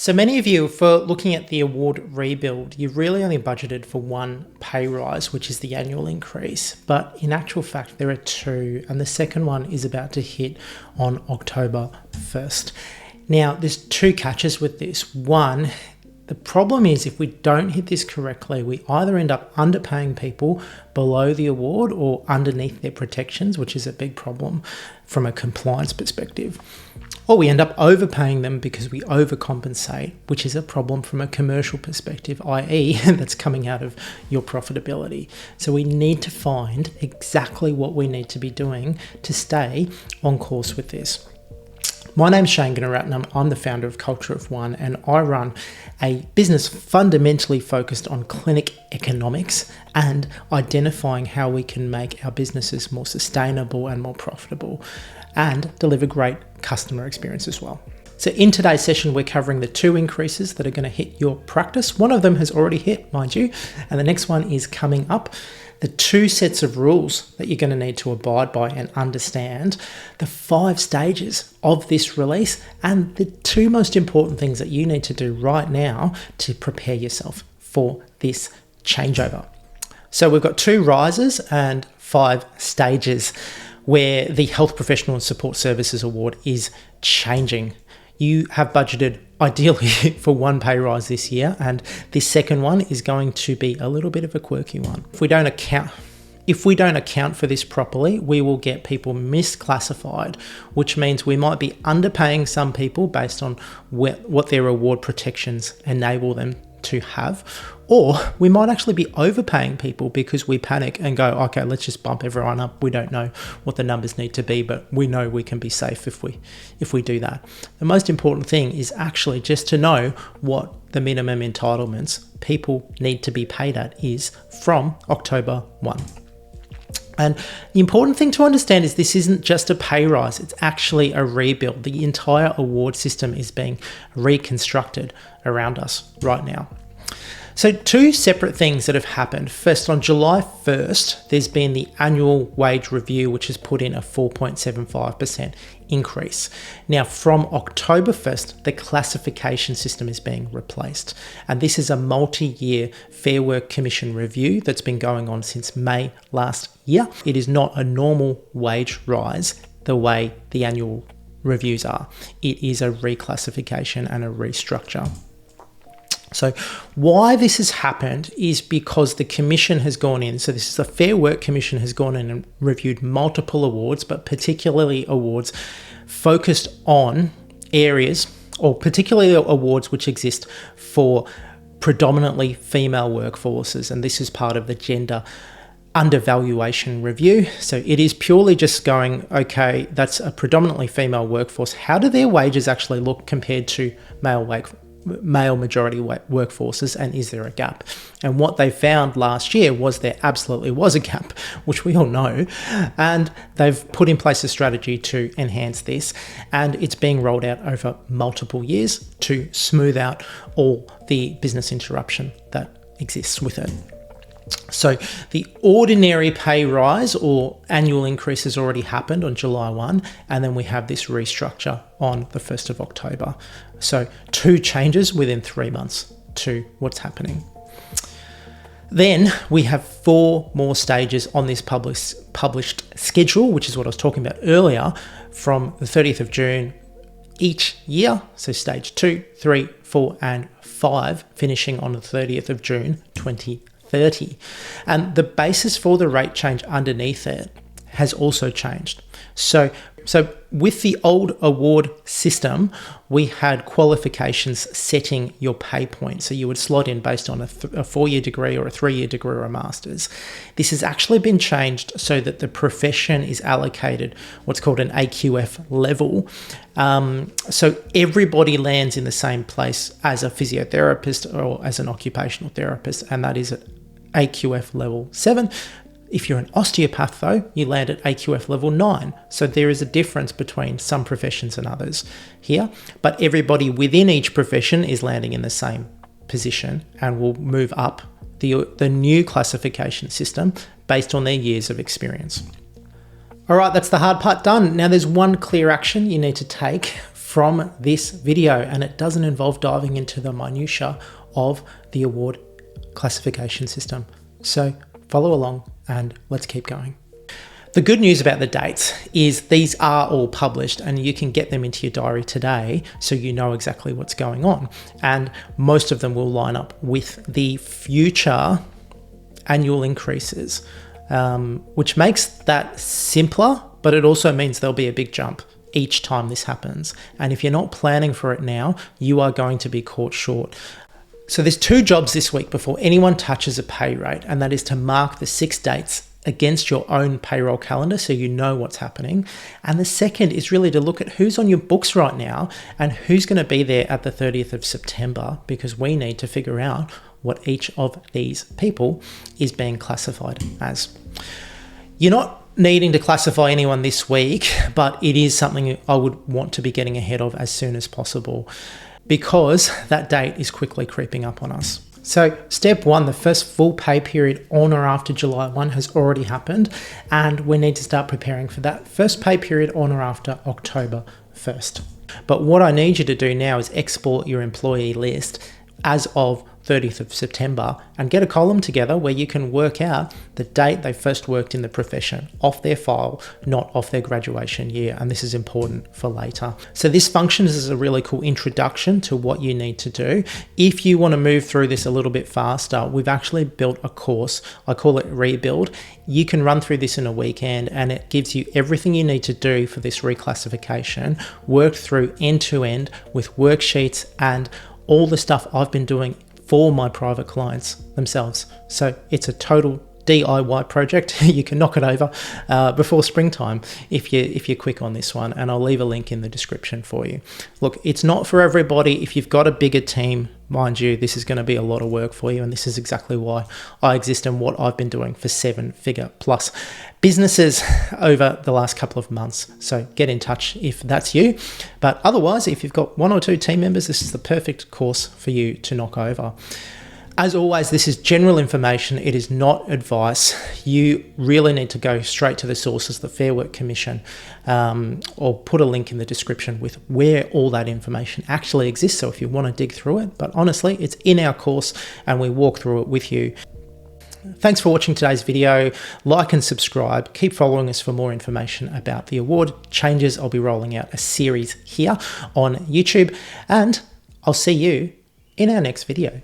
So many of you, for looking at the award rebuild, you've really only budgeted for one pay rise, which is the annual increase. But in actual fact, there are two, and the second one is about to hit on October 1st. Now, there's two catches with this. One, the problem is if we don't hit this correctly, we either end up underpaying people below the award or underneath their protections, which is a big problem from a compliance perspective. Or we end up overpaying them because we overcompensate, which is a problem from a commercial perspective, i.e. that's coming out of your profitability. So we need to find exactly what we need to be doing to stay on course with this. My name's Shane Gunaratnam. I'm the founder of Culture of One, and I run a business fundamentally focused on clinic economics and identifying how we can make our businesses more sustainable and more profitable and deliver great customer experience as well. So in today's session, we're covering the two increases that are going to hit your practice. One of them has already hit, mind you, and the next one is coming up. The two sets of rules that you're going to need to abide by and understand, the 5 stages of this release, and the two most important things that you need to do right now to prepare yourself for this changeover. So we've got 2 rises and 5 stages where the Health Professional and Support Services Award is changing. You have budgeted ideally for one pay rise this year, and this second one is going to be a little bit of a quirky one. If we don't account for this properly, we will get people misclassified, which means we might be underpaying some people based on what their award protections enable them to have, or we might actually be overpaying people because we panic and go, okay, let's just bump everyone up. We don't know what the numbers need to be, but we know we can be safe if we do that. The most important thing is actually just to know what the minimum entitlements people need to be paid at is from October 1. And the important thing to understand is this isn't just a pay rise, it's actually a rebuild. The entire award system is being reconstructed around us right now. So 2 separate things that have happened. First, on July 1st, there's been the annual wage review, which has put in a 4.75% increase. Now, from October 1st, the classification system is being replaced. And this is a multi-year Fair Work Commission review that's been going on since May last year. It is not a normal wage rise the way the annual reviews are. It is a reclassification and a restructure. So why this has happened is because the commission has gone in. So this is the Fair Work Commission has gone in and reviewed multiple awards, but particularly awards focused on areas, or particularly awards which exist for predominantly female workforces. And this is part of the gender undervaluation review. So it is purely just going, okay, that's a predominantly female workforce. How do their wages actually look compared to male majority workforces, and is there a gap? And what they found last year was there absolutely was a gap, which we all know, and they've put in place a strategy to enhance this, and it's being rolled out over multiple years to smooth out all the business interruption that exists with it. So the ordinary pay rise or annual increase has already happened on July 1, and then we have this restructure on the 1st of October. So 2 changes within 3 months to what's happening. Then we have 4 more stages on this published schedule, which is what I was talking about earlier, from the 30th of June each year. So stage 2, 3, 4, and 5, finishing on the 30th of June 2030. And the basis for the rate change underneath it has also changed. So with the old award system, we had qualifications setting your pay point. So you would slot in based on a 4-year degree or a 3-year degree or a master's. This has actually been changed so that the profession is allocated what's called an AQF level. So everybody lands in the same place as a physiotherapist or as an occupational therapist, and that is at AQF level 7. If you're an osteopath, though, you land at AQF level 9. So there is a difference between some professions and others here, but everybody within each profession is landing in the same position and will move up the new classification system based on their years of experience. All right, that's the hard part done. Now there's one clear action you need to take from this video, and it doesn't involve diving into the minutiae of the award classification system. So follow along and let's keep going. The good news about the dates is these are all published and you can get them into your diary today so you know exactly what's going on. And most of them will line up with the future annual increases, which makes that simpler, but it also means there'll be a big jump each time this happens. And if you're not planning for it now, you are going to be caught short. So there's 2 jobs this week before anyone touches a pay rate, and that is to mark the 6 dates against your own payroll calendar so you know what's happening. And the second is really to look at who's on your books right now and who's going to be there at the 30th of September, because we need to figure out what each of these people is being classified as. You're not needing to classify anyone this week, but it is something I would want to be getting ahead of as soon as possible, because that date is quickly creeping up on us. So step 1, the first full pay period on or after July 1 has already happened, and we need to start preparing for that first pay period on or after October 1st. But what I need you to do now is export your employee list as of 30th of September and get a column together where you can work out the date they first worked in the profession off their file, not off their graduation year. And this is important for later. So this function is a really cool introduction to what you need to do. If you want to move through this a little bit faster, we've actually built a course. I call it Rebuild. You can run through this in a weekend and it gives you everything you need to do for this reclassification, worked through end to end with worksheets and all the stuff I've been doing for my private clients themselves. So it's a total DIY project. You can knock it over before springtime if you're quick on this one, and I'll leave a link in the description for you. Look, it's not for everybody. If you've got a bigger team, mind you, this is going to be a lot of work for you, and this is exactly why I exist and what I've been doing for 7-figure plus businesses over the last couple of months. So get in touch if that's you. But otherwise, if you've got 1 or 2 team members, this is the perfect course for you to knock over. As always, this is general information. It is not advice. You really need to go straight to the sources, the Fair Work Commission, or put a link in the description with where all that information actually exists. So if you want to dig through it, but honestly, it's in our course and we walk through it with you. Thanks for watching today's video. Like and subscribe. Keep following us for more information about the award changes. I'll be rolling out a series here on YouTube, and I'll see you in our next video.